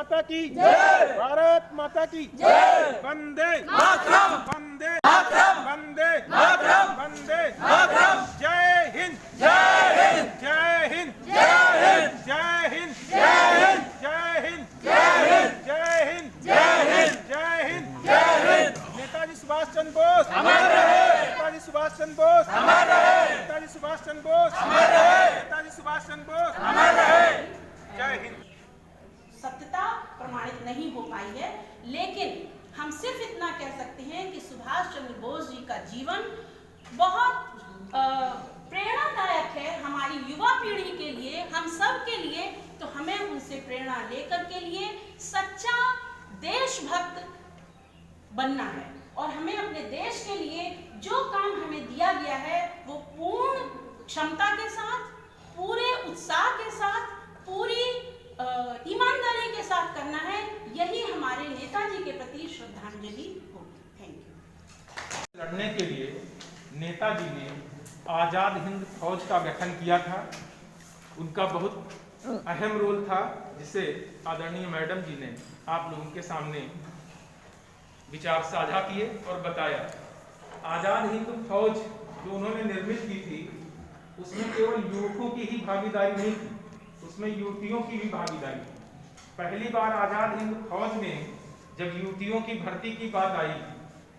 माता की जय, भारत माता की जय, वंदे मातरम, वंदे मातरम, वंदे मातरम, वंदे मातरम, जय हिंद, जय हिंद, जय हिंद, जय हिंद, जय हिंद, जय हिंद, जय हिंद, जय हिंद, जय हिंद, जय हिंद, जय हिंद, जय हिंद। नेताजी सुभाष चंद्र बोस अमर रहे, नेताजी सुभाष चंद्र बोस अमर रहे, नेताजी सुभाष चंद्र बोस अमर रहे, नेताजी सुभाष चंद्र बोस अमर रहे। जय हिंद। सत्यता प्रमाणित नहीं हो पाई है, लेकिन हम सिर्फ इतना कह सकते हैं कि सुभाष चंद्र बोस जी का जीवन बहुत प्रेरणादायक है हमारी युवा पीढ़ी के लिए, हम सब के लिए। तो हमें उनसे प्रेरणा लेकर के लिए सच्चा देशभक्त बनना है और हमें अपने देश के लिए जो काम हमें दिया गया है वो पूर्ण क्षमता के साथ, पूरे उत्साह के साथ, पूरी ईमानदारी के साथ करना है। यही हमारे नेताजी के प्रति श्रद्धांजलि होगी। Thank you. लड़ने के लिए नेताजी ने आजाद हिंद फौज का गठन किया था। उनका बहुत अहम रोल था, जिसे आदरणीय मैडम जी ने आप लोगों के सामने विचार साझा किए और बताया। आजाद हिंद फौज जो उन्होंने निर्मित की थी, उसमें केवल युवकों की ही भागीदारी नहीं थी, उसमें युवतियों की भी भागीदारी थी। पहली बार आजाद हिंद फौज में जब युवतियों की भर्ती की बात आई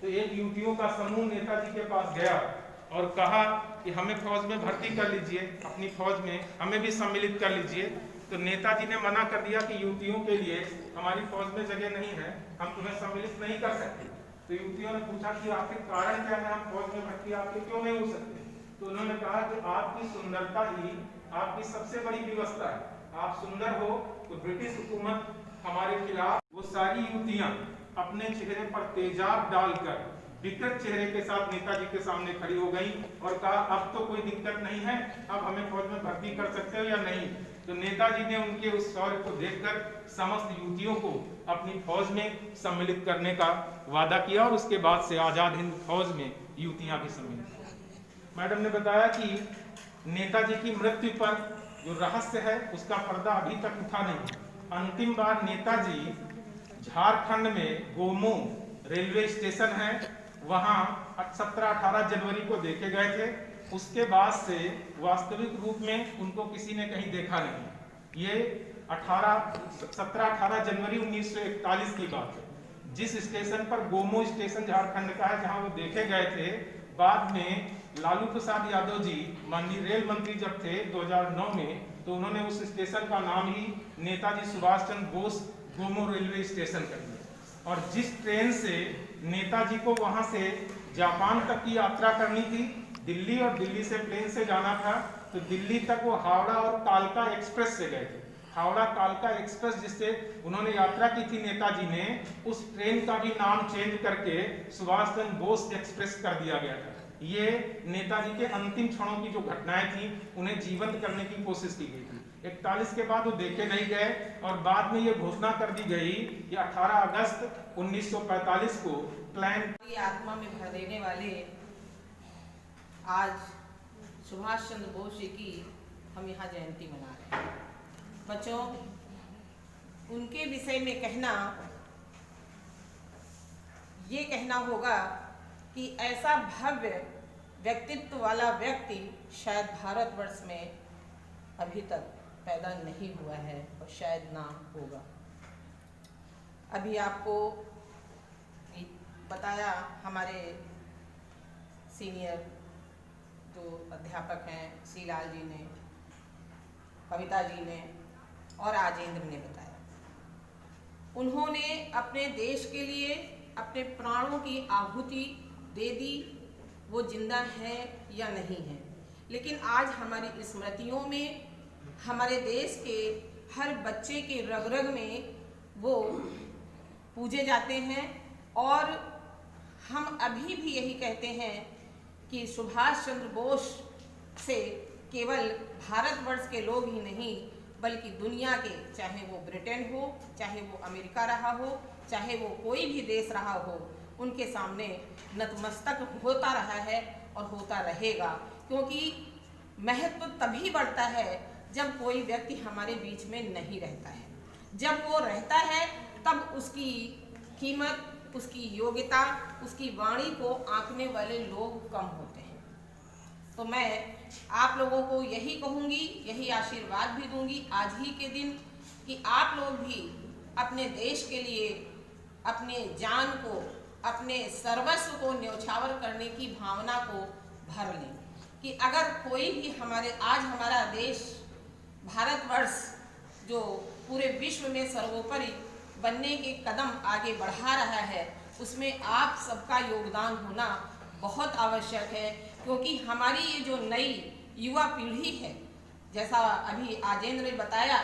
तो एक युवतियों का समूह नेताजी के पास गया और कहा कि हमें फौज में भर्ती कर लीजिए, अपनी फौज में हमें भी सम्मिलित कर लीजिए। तो नेताजी ने मना कर दिया कि युवतियों के लिए हमारी फौज में जगह नहीं है, हम तुम्हें सम्मिलित नहीं कर सकते। तो युवतियों ने पूछा कि आखिर कारण क्या है, हम फौज में भर्ती आपके क्यों नहीं हो सकते? तो उन्होंने कहा कि आपकी सुंदरता ही आपकी सबसे बड़ी व्यवस्था है। आप सुंदर हो तो ब्रिटिश हुकूमत हमारे खिलाफ। वो सारी युवतियां अपने चेहरे पर तेजाब डालकर विकृत चेहरे के साथ नेताजी के सामने खड़ी हो गई और कहा अब तो कोई दिक्कत नहीं है, अब हमें फौज में भर्ती कर सकते हो या नहीं। तो नेताजी ने उनके उस शौर्य को देखकर समस्त युवतियों को अपनी फौज में सम्मिलित करने का वादा किया और उसके बाद से आजाद हिंद फौज में युवतियां भी सम्मिलित हुई। मैडम ने बताया कि नेताजी की मृत्यु पर जो रहस्य है उसका पर्दा अभी तक उठा नहीं। अंतिम बार नेताजी झारखंड में गोमो रेलवे स्टेशन है, वहां 17-18 जनवरी को देखे गए थे। उसके बाद से वास्तविक रूप में उनको किसी ने कहीं देखा नहीं। ये 17-18 जनवरी 1941 की बात है। जिस स्टेशन पर गोमो स्टेशन झारखंड का है जहां वो देखे गए थे, बाद में लालू प्रसाद यादव जी माननीय रेल मंत्री जब थे 2009 में, तो उन्होंने उस स्टेशन का नाम ही नेताजी सुभाष चंद्र बोस गोमो रेलवे स्टेशन कर दिया। और जिस ट्रेन से नेताजी को वहां से जापान तक की यात्रा करनी थी, दिल्ली और दिल्ली से प्लेन से जाना था, तो दिल्ली तक वो हावड़ा और कालका एक्सप्रेस से गए थे। हावड़ा कालका एक्सप्रेस जिससे उन्होंने यात्रा की थी नेताजी ने, उस ट्रेन का भी नाम चेंज करके सुभाष चंद्र बोस एक्सप्रेस कर दिया गया था। ये नेताजी के अंतिम क्षणों की जो घटनाएं थी उन्हें जीवंत करने की कोशिश की गई थी। 41 के बाद वो देखे नहीं गए और बाद में ये घोषणा कर दी गई कि 18 अगस्त 1945 को प्लान आत्मा में भर देने वाले आज सुभाष चंद्र बोस जी की हम यहाँ जयंती मना रहे हैं। बच्चों, उनके विषय में ये कहना होगा कि ऐसा भव्य व्यक्तित्व वाला व्यक्ति शायद भारतवर्ष में अभी तक पैदा नहीं हुआ है और शायद ना होगा। अभी आपको बताया हमारे सीनियर जो अध्यापक हैं, श्रीलाल जी ने, कविता जी ने और राजेंद्र ने बताया। उन्होंने अपने देश के लिए अपने प्राणों की आहुति दे दी। वो जिंदा है या नहीं है, लेकिन आज हमारी स्मृतियों में हमारे देश के हर बच्चे के रग रग में वो पूजे जाते हैं। और हम अभी भी यही कहते हैं कि सुभाष चंद्र बोस से केवल भारतवर्ष के लोग ही नहीं बल्कि दुनिया के, चाहे वो ब्रिटेन हो, चाहे वो अमेरिका रहा हो, चाहे वो कोई भी देश रहा हो, उनके सामने नतमस्तक होता रहा है और होता रहेगा। क्योंकि महत्व तभी बढ़ता है जब कोई व्यक्ति हमारे बीच में नहीं रहता है, जब वो रहता है तब उसकी कीमत, उसकी योग्यता, उसकी वाणी को आंकने वाले लोग कम होते हैं। तो मैं आप लोगों को यही कहूँगी, यही आशीर्वाद भी दूंगी आज ही के दिन कि आप लोग भी अपने देश के लिए अपने जान को, अपने सर्वस्व को न्यौछावर करने की भावना को भर लें कि अगर कोई भी आज हमारा देश भारतवर्ष जो पूरे विश्व में सर्वोपरि बनने के कदम आगे बढ़ा रहा है, उसमें आप सबका योगदान होना बहुत आवश्यक है। क्योंकि हमारी ये जो नई युवा पीढ़ी है, जैसा अभी आजेंद्र ने बताया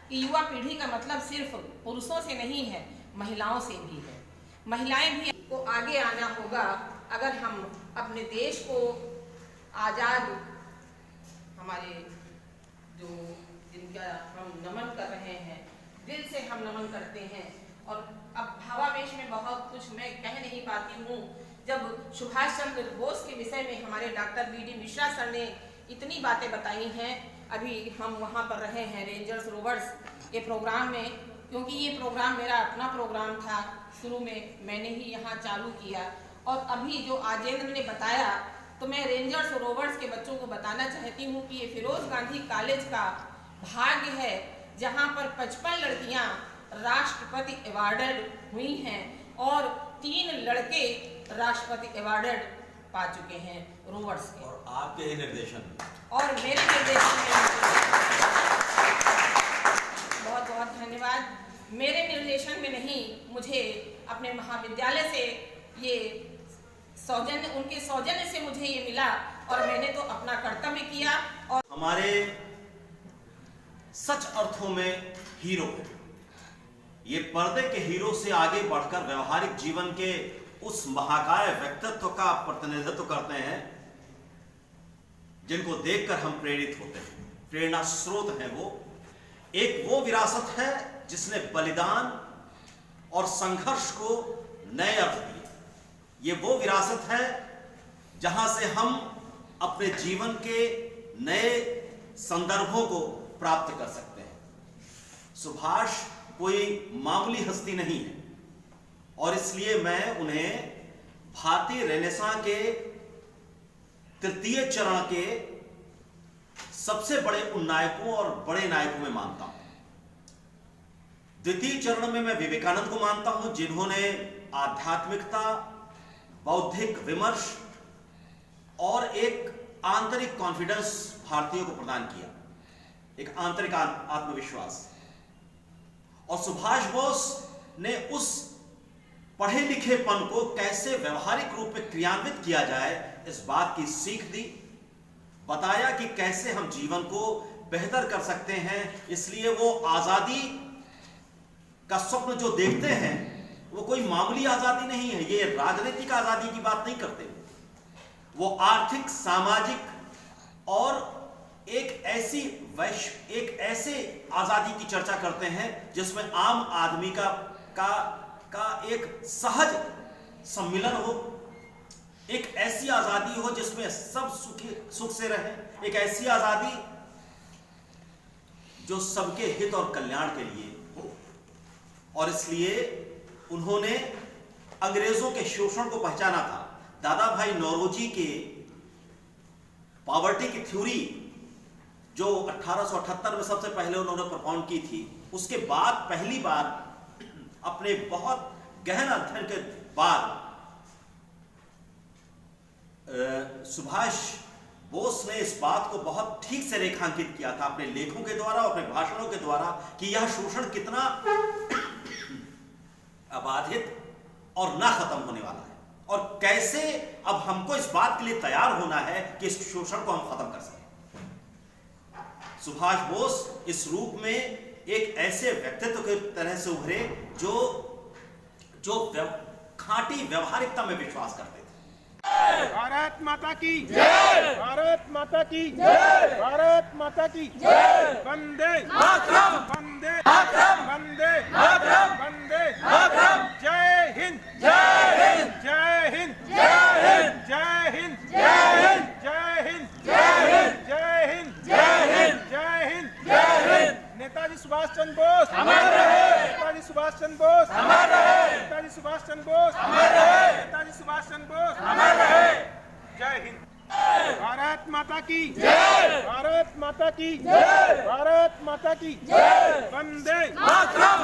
कि युवा पीढ़ी का मतलब सिर्फ पुरुषों से नहीं है, महिलाओं से भी है। महिलाएं भी को आगे आना होगा अगर हम अपने देश को आज़ाद, हमारे जो जिनका हम नमन कर रहे हैं, दिल से हम नमन करते हैं। और अब भावावेश में बहुत कुछ मैं कह नहीं पाती हूँ। जब सुभाष चंद्र बोस के विषय में हमारे डॉक्टर बी.डी. मिश्रा सर ने इतनी बातें बताई हैं, अभी हम वहाँ पर रहे हैं रेंजर्स रोवर्स के प्रोग्राम में, क्योंकि ये प्रोग्राम मेरा अपना प्रोग्राम था, शुरू में मैंने ही यहाँ चालू किया। और अभी जो आजेंद्र ने बताया, तो मैं रेंजर्स रोवर्स के बच्चों को बताना चाहती हूँ कि ये फिरोज गांधी कॉलेज का भाग्य है जहाँ पर 55 लड़कियाँ राष्ट्रपति अवार्डेड हुई हैं और 3 लड़के राष्ट्रपति अवार्डेड पा चुके हैं रोवर्स के। और आपके ही निर्देशन और मेरे निर्देशन में बहुत बहुत धन्यवाद। मेरे निर्देशन में नहीं, मुझे अपने महाविद्यालय से ये सौजन्य, उनके सौजन्य से मुझे ये मिला और मैंने तो अपना कर्तव्य किया। और हमारे सच अर्थों में हीरो है। ये पर्दे के हीरो से आगे बढ़कर व्यवहारिक जीवन के उस महाकाय व्यक्तित्व का प्रतिनिधित्व करते हैं जिनको देखकर हम प्रेरित होते हैं। प्रेरणा स्रोत है वो। एक वो विरासत है जिसने बलिदान और संघर्ष को नए अर्थ दिए। ये वो विरासत है जहां से हम अपने जीवन के नए संदर्भों को प्राप्त कर सकते हैं। सुभाष कोई मामूली हस्ती नहीं है और इसलिए मैं उन्हें भारतीय रेनेसां के तृतीय चरण के सबसे बड़े उन्नायकों और बड़े नायकों में मानता हूं। द्वितीय चरण में मैं विवेकानंद को मानता हूं, जिन्होंने आध्यात्मिकता, बौद्धिक विमर्श और एक आंतरिक कॉन्फिडेंस भारतीयों को प्रदान किया, एक आंतरिक आत्मविश्वास। और सुभाष बोस ने उस पढ़े लिखेपन को कैसे व्यवहारिक रूप में क्रियान्वित किया जाए, इस बात की सीख दी, बताया कि कैसे हम जीवन को बेहतर कर सकते हैं। इसलिए वो आजादी का स्वप्न जो देखते हैं वो कोई मामूली आजादी नहीं है। ये राजनीतिक आजादी की बात नहीं करते, वो आर्थिक, सामाजिक और एक ऐसे आजादी की चर्चा करते हैं जिसमें आम आदमी का एक सहज सम्मिलन हो, एक ऐसी आजादी हो जिसमें सब सुख से रहे, एक ऐसी आजादी जो सबके हित और कल्याण के लिए हो। और इसलिए उन्होंने अंग्रेजों के शोषण को पहचाना था। दादा भाई नौरोजी के पॉवर्टी की थ्योरी जो 1878 में सबसे पहले उन्होंने propound की थी, उसके बाद पहली बार अपने बहुत गहन अध्ययन के बाद सुभाष बोस ने इस बात को बहुत ठीक से रेखांकित किया था अपने लेखों के द्वारा, अपने भाषणों के द्वारा, कि यह शोषण कितना अबाधित और ना खत्म होने वाला है और कैसे अब हमको इस बात के लिए तैयार होना है कि इस शोषण को हम खत्म कर सकें। सुभाष बोस इस रूप में एक ऐसे व्यक्तित्व की तरह से उभरे जो खांटी व्यवहारिकता में विश्वास करते थे। भारत माता की जय, भारत माता की जय, भारत माता की जय। वंदे मातरम, वंदे मातरम, वंदे मातरम, वंदे मातरम। जय हिंद, जय हिंद, जय हिंद, जय हिंद, जय हिंद, जय हिंद, जय हिंद, जय हिंद, जय हिंद, जय हिंद, जय हिंद, जय हिंद। नेताजी सुभाष चंद्र बोस अमर रहे। सुभाष चंद्र बोस अमर रहे, नेताजी सुभाष चंद्र बोस अमर रहे, नेताजी सुभाष चंद्र बोस अमर रहे। जय हिंद। भारत माता की जय, भारत माता की जय, भारत माता की जय। वंदे मातरम।